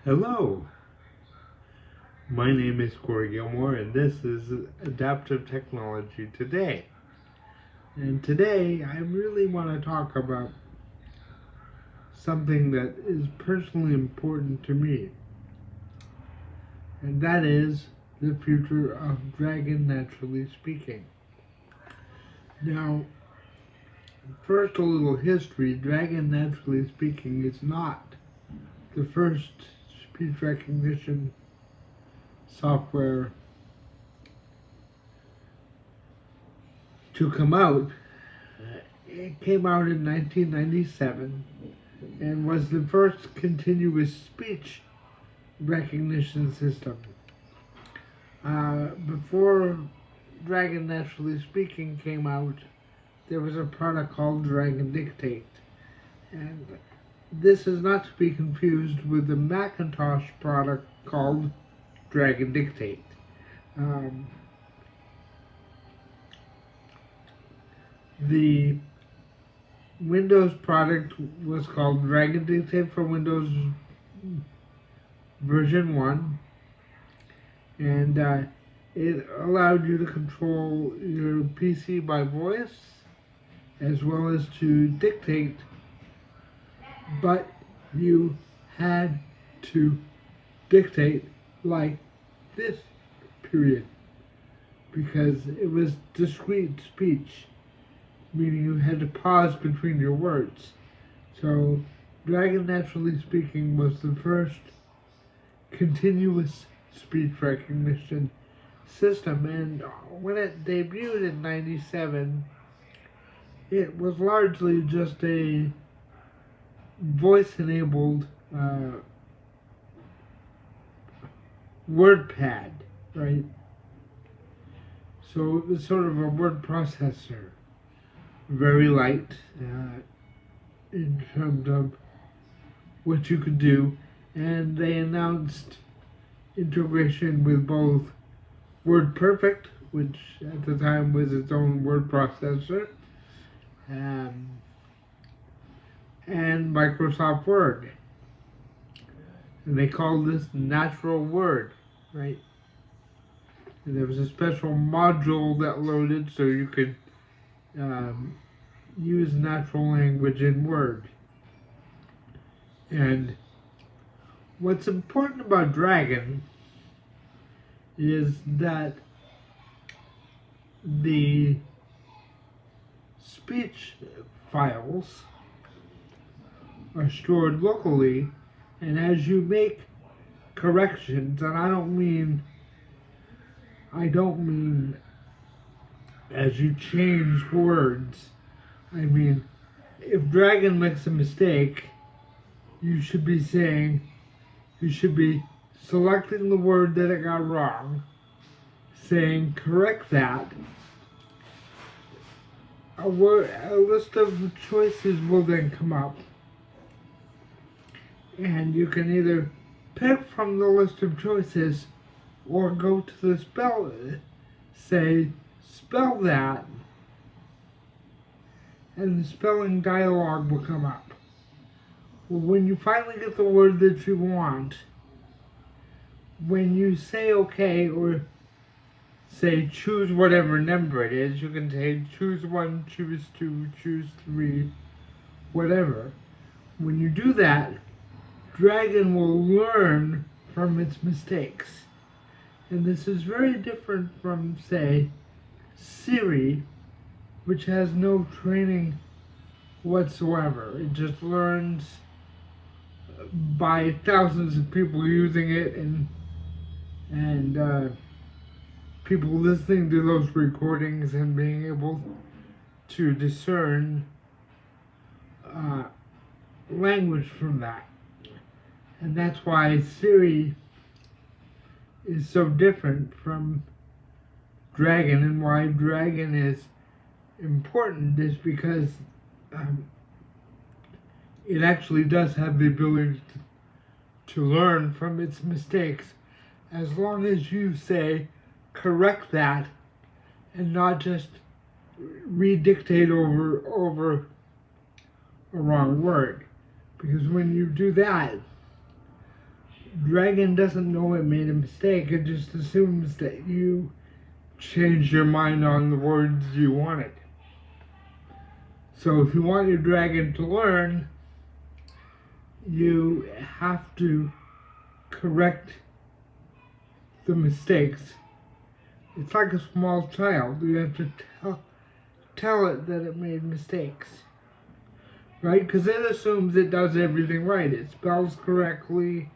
Hello, my name is Corey Gilmore and this is Adaptive Technology Today. And today I really want to talk about something that is personally important to me. And that is the future of Dragon Naturally Speaking. Now, first a little history. Dragon Naturally Speaking is not the first speech recognition software to come out. It came out in 1997 and was the first continuous speech recognition system. Before Dragon Naturally Speaking came out, there was a product called Dragon Dictate. And this is not to be confused with the Macintosh product called Dragon Dictate. The Windows product was called Dragon Dictate for Windows version 1, and it allowed you to control your PC by voice as well as to dictate, but you had to dictate like this, period, because it was discrete speech, meaning you had to pause between your words. So Dragon Naturally Speaking was the first continuous speech recognition system, and when it debuted in 97, it was largely just a voice-enabled word pad, right? So it was sort of a word processor, very light in terms of what you could do, and they announced integration with both WordPerfect, which at the time was its own word processor, and Microsoft Word. And they called this Natural Word, right? And there was a special module that loaded so you could use natural language in Word. And what's important about Dragon is that the speech files are stored locally, and as you make corrections, and I don't mean as you change words, I mean if Dragon makes a mistake, you should be selecting the word that it got wrong, saying correct that. A list of choices will then come up, and you can either pick from the list of choices or go to the spell that, and the spelling dialog will come up. Well, when you finally get the word that you want, when you say okay, or say choose whatever number it is, you can say choose 1, choose 2, choose 3, whatever. When you do that, Dragon will learn from its mistakes. And this is very different from, say, Siri, which has no training whatsoever. It just learns by thousands of people using it and people listening to those recordings and being able to discern language from that. And that's why Siri is so different from Dragon, and why Dragon is important is because it actually does have the ability to learn from its mistakes, as long as you say correct that and not just redictate over a wrong word. Because when you do that, Dragon doesn't know it made a mistake, it just assumes that you changed your mind on the words you wanted. So if you want your dragon to learn, you have to correct the mistakes. It's like a small child. You have to tell it that it made mistakes. Right? Because it assumes it does everything right. It spells correctly.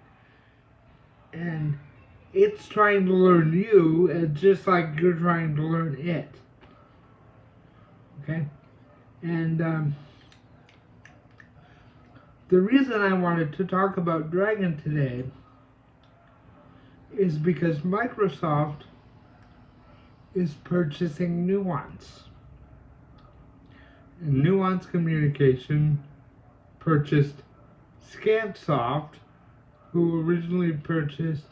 And it's trying to learn you, just like you're trying to learn it. Okay? And the reason I wanted to talk about Dragon today is because Microsoft is purchasing Nuance. And Nuance Communication purchased Scansoft, who originally purchased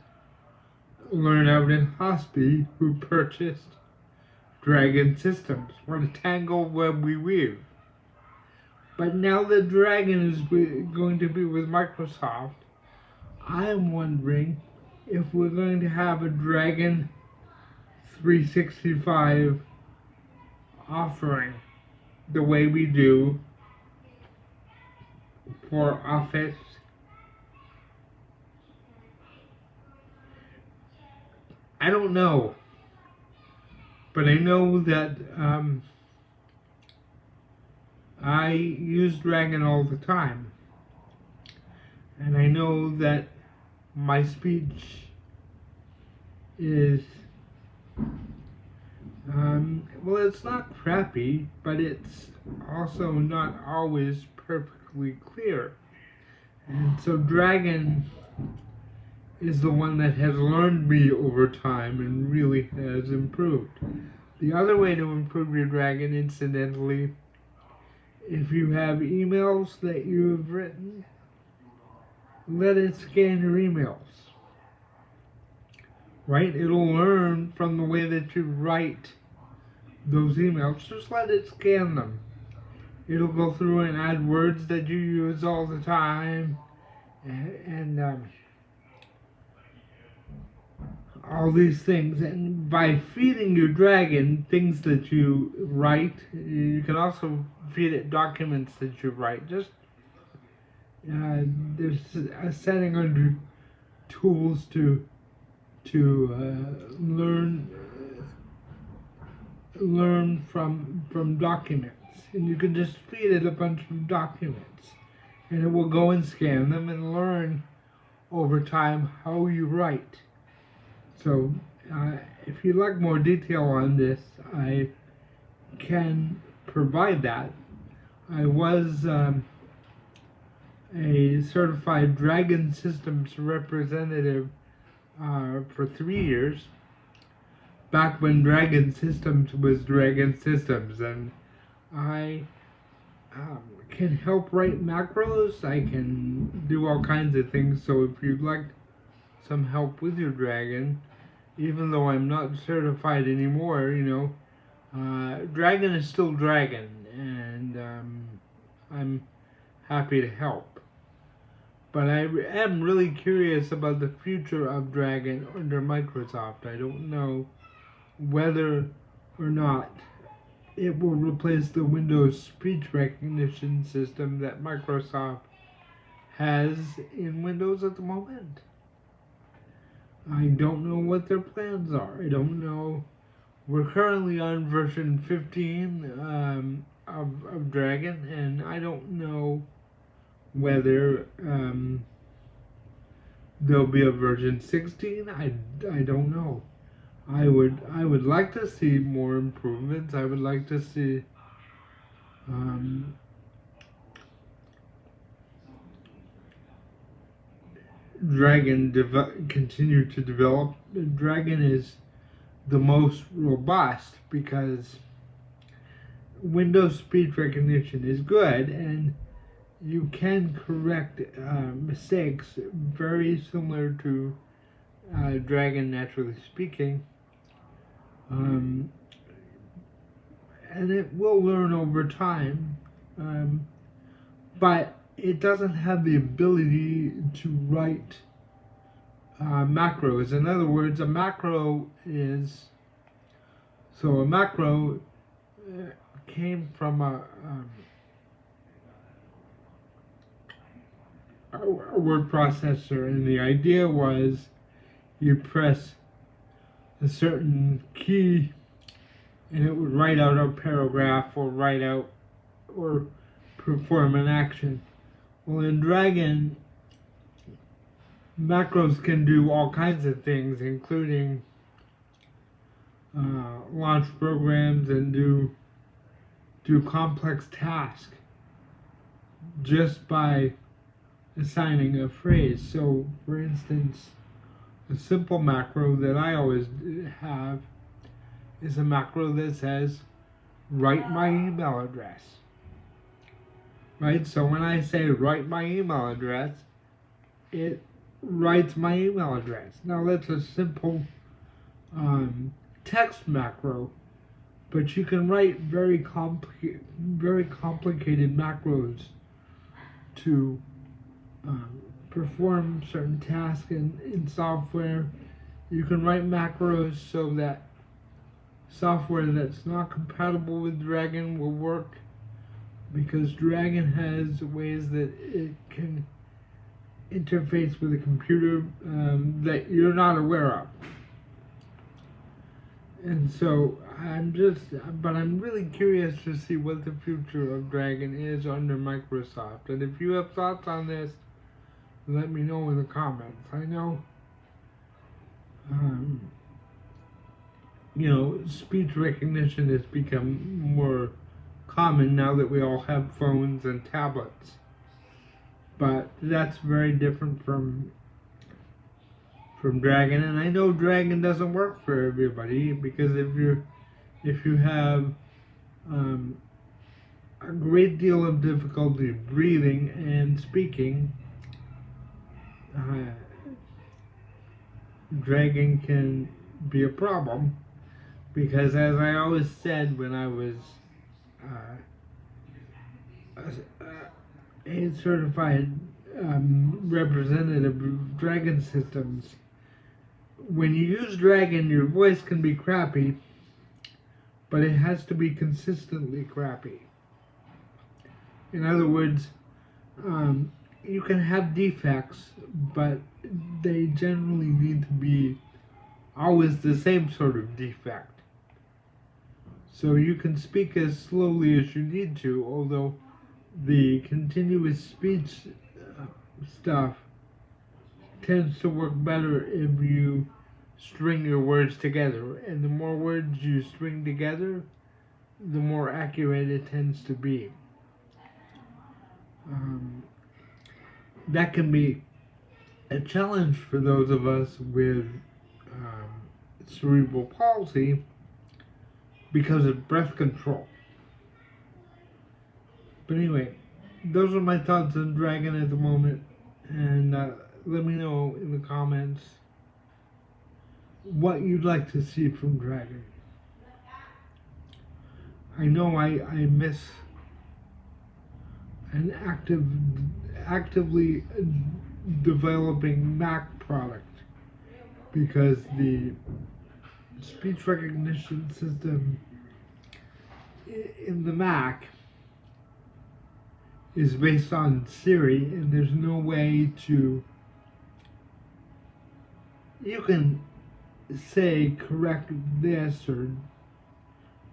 LearnOut and Hospi, who purchased Dragon Systems. What a tangled web we weave. But now that Dragon is going to be with Microsoft, I am wondering if we're going to have a Dragon 365 offering the way we do for Office. I don't know, but I know that I use Dragon all the time, and I know that my speech is well, it's not crappy, but it's also not always perfectly clear. And so Dragon is the one that has learned me over time and really has improved. The other way to improve your Dragon, incidentally, if you have emails that you have written, let it scan your emails. Right? It'll learn from the way that you write those emails. Just let it scan them. It'll go through and add words that you use all the time, and all these things. And by feeding your Dragon things that you write, you can also feed it documents that you write. Just there's a setting under tools to learn from documents, and you can just feed it a bunch of documents, and it will go and scan them and learn over time how you write. So if you'd like more detail on this, I can provide that. I was a certified Dragon Systems representative for 3 years, back when Dragon Systems was Dragon Systems, and I can help write macros. I can do all kinds of things. So if you'd like some help with your Dragon, even though I'm not certified anymore, Dragon is still Dragon, and I'm happy to help. But I am really curious about the future of Dragon under Microsoft. I don't know whether or not it will replace the Windows speech recognition system that Microsoft has in Windows at the moment. I don't know what their plans are. I don't know. We're currently on version 15 of Dragon, and I don't know whether there'll be a version 16. I don't know. I would like to see more improvements. I would like to see Dragon continue to develop. Dragon is the most robust because Windows speech recognition is good, and you can correct mistakes very similar to Dragon Naturally Speaking. And it will learn over time, but it doesn't have the ability to write macros. In other words, a macro is, so a macro came from a word processor, and the idea was you press a certain key and it would write out a paragraph or write out or perform an action. Well, in Dragon, macros can do all kinds of things, including launch programs and do complex tasks just by assigning a phrase. So, for instance, a simple macro that I always have is a macro that says, write my email address. Right? So when I say write my email address, it writes my email address. Now that's a simple text macro, but you can write very complicated macros to perform certain tasks in software. You can write macros so that software that's not compatible with Dragon will work, because Dragon has ways that it can interface with a computer that you're not aware of. And so I'm really curious to see what the future of Dragon is under Microsoft. And if you have thoughts on this, let me know in the comments. I know, speech recognition has become more common now that we all have phones and tablets. But that's very different from Dragon, and I know Dragon doesn't work for everybody, because if you have a great deal of difficulty breathing and speaking, Dragon can be a problem, because as I always said when I was a certified representative of Dragon Systems, when you use Dragon, your voice can be crappy, but it has to be consistently crappy. In other words, you can have defects, but they generally need to be always the same sort of defect. So you can speak as slowly as you need to, although the continuous speech stuff tends to work better if you string your words together. And the more words you string together, the more accurate it tends to be. That can be a challenge for those of us with cerebral palsy because of breath control. But anyway, those are my thoughts on Dragon at the moment, and let me know in the comments what you'd like to see from Dragon. I know I miss an actively developing Mac product, because the speech recognition system in the Mac is based on Siri, and there's no way to, you can say correct this or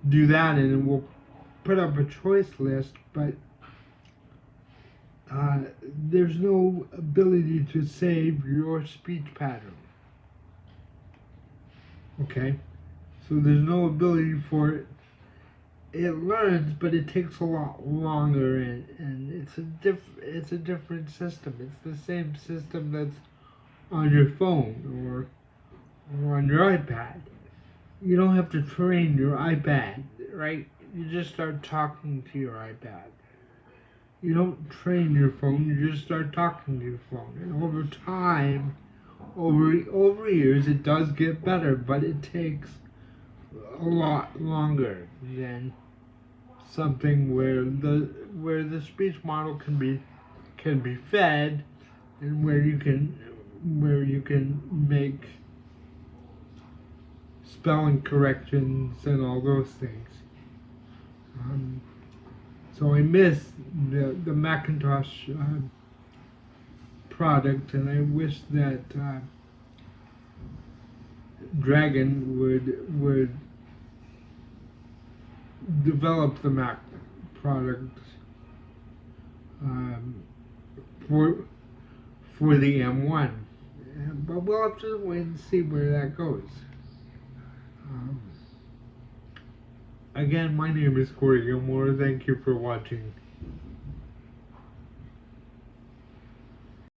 do that and it will put up a choice list, but there's no ability to save your speech pattern. Okay? So there's no ability for it. It learns, but it takes a lot longer, and it's a different system. It's the same system that's on your phone or on your iPad. You don't have to train your iPad, right? You just start talking to your iPad. You don't train your phone, you just start talking to your phone. And over time, over years, it does get better, but it takes a lot longer than something where the speech model can be fed, and where you can where you can make spelling corrections and all those things. So I miss the Macintosh product, and I wish that Dragon would develop the Mac product for the M1. But we'll have to wait and see where that goes. Again, my name is Corey Gilmore. Thank you for watching.